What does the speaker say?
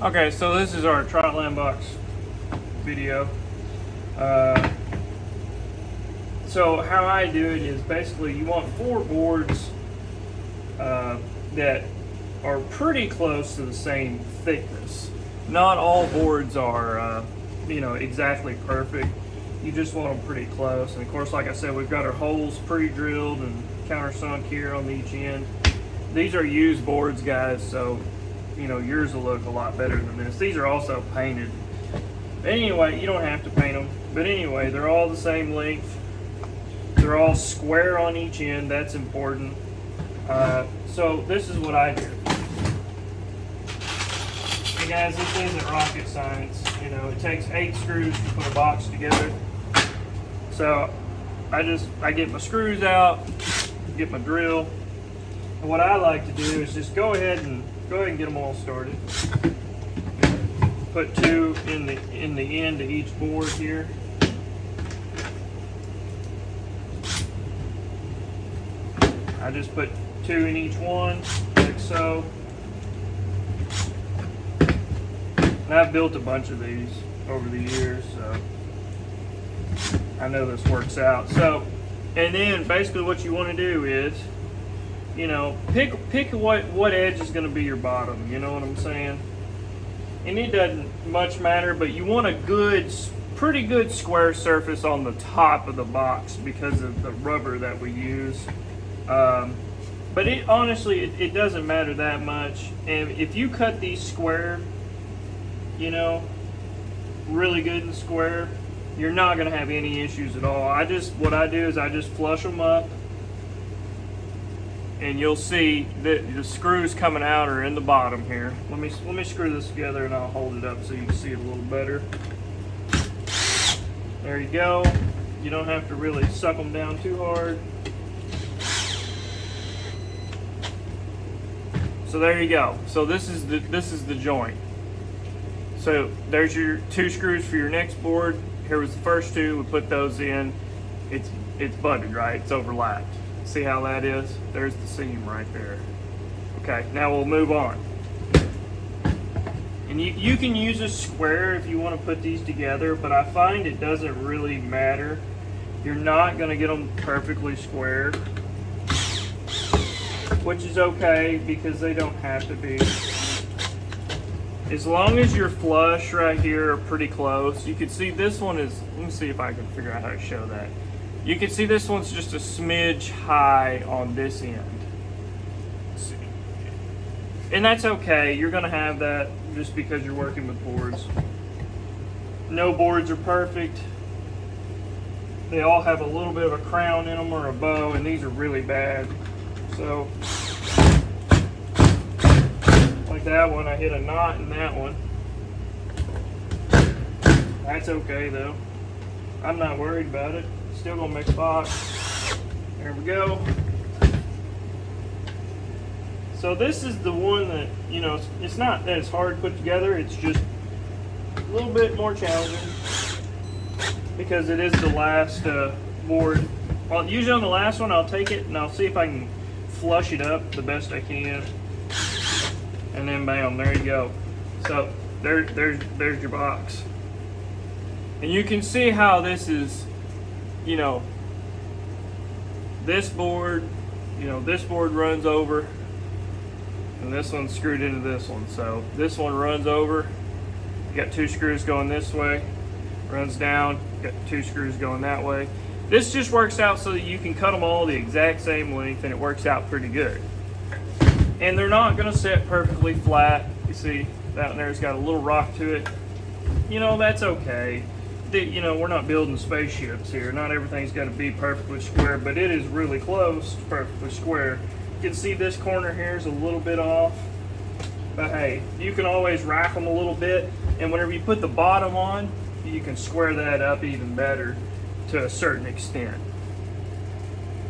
Okay, so this is our Trotline box video. So how I do it is basically you want 4 boards that are pretty close to the same thickness. Not all boards are exactly perfect. You just want them pretty close. And of course, like I said, we've got our holes pre-drilled and countersunk here on each end. These are used boards, guys, so yours will look a lot better than this. These are also painted. But anyway, you don't have to paint them. But anyway, they're all the same length. They're all square on each end. That's important. So this is what I do. Hey guys, this isn't rocket science. It takes 8 screws to put a box together. So I get my screws out, get my drill. And what I like to do is just go ahead and get them all started. Put 2 in the end of each board here. I just put 2 in each one, like so. And I've built a bunch of these over the years, so I know this works out. So, and then basically what you want to do is, pick what edge is going to be your bottom. You know what I'm saying? And it doesn't much matter, but you want a pretty good square surface on the top of the box because of the rubber that we use. But honestly, it doesn't matter that much. And if you cut these square, really good and square, you're not going to have any issues at all. What I do is I just flush them up. And you'll see that the screws coming out are in the bottom here. Let me screw this together and I'll hold it up so you can see it a little better. There you go. You don't have to really suck them down too hard. So there you go. So this is the joint. So there's your 2 screws for your next board. Here was the first 2. We put those in. It's butted, right? It's overlapped. See how that is? There's the seam right there. Okay, now we'll move on. And you can use a square if you want to put these together, but I find it doesn't really matter. You're not going to get them perfectly square, which is okay because they don't have to be. As long as your flush right here are pretty close. You can see this one is, let me see if I can figure out how to show that. You can see this one's just a smidge high on this end. And that's okay. You're going to have that just because you're working with boards. No boards are perfect. They all have a little bit of a crown in them or a bow, and these are really bad. So, like that one, I hit a knot in that one. That's okay though. I'm not worried about it. Still gonna make a box. There we go. So this is the one that, it's not that it's hard to put together, it's just a little bit more challenging because it is the last board. Well, usually on the last one I'll take it and I'll see if I can flush it up the best I can. And then bam, there you go. So there's your box. And you can see how this is, this board runs over and this one's screwed into this one. So this one runs over, you got 2 screws going this way, runs down, got 2 screws going that way. This just works out so that you can cut them all the exact same length and it works out pretty good. And they're not gonna set perfectly flat. You see that one there's got a little rock to it. That's okay. We're not building spaceships here. Not everything's got to be perfectly square, but it is really close to perfectly square. You can see this corner here is a little bit off, but hey, you can always rack them a little bit, and whenever you put the bottom on, you can square that up even better to a certain extent.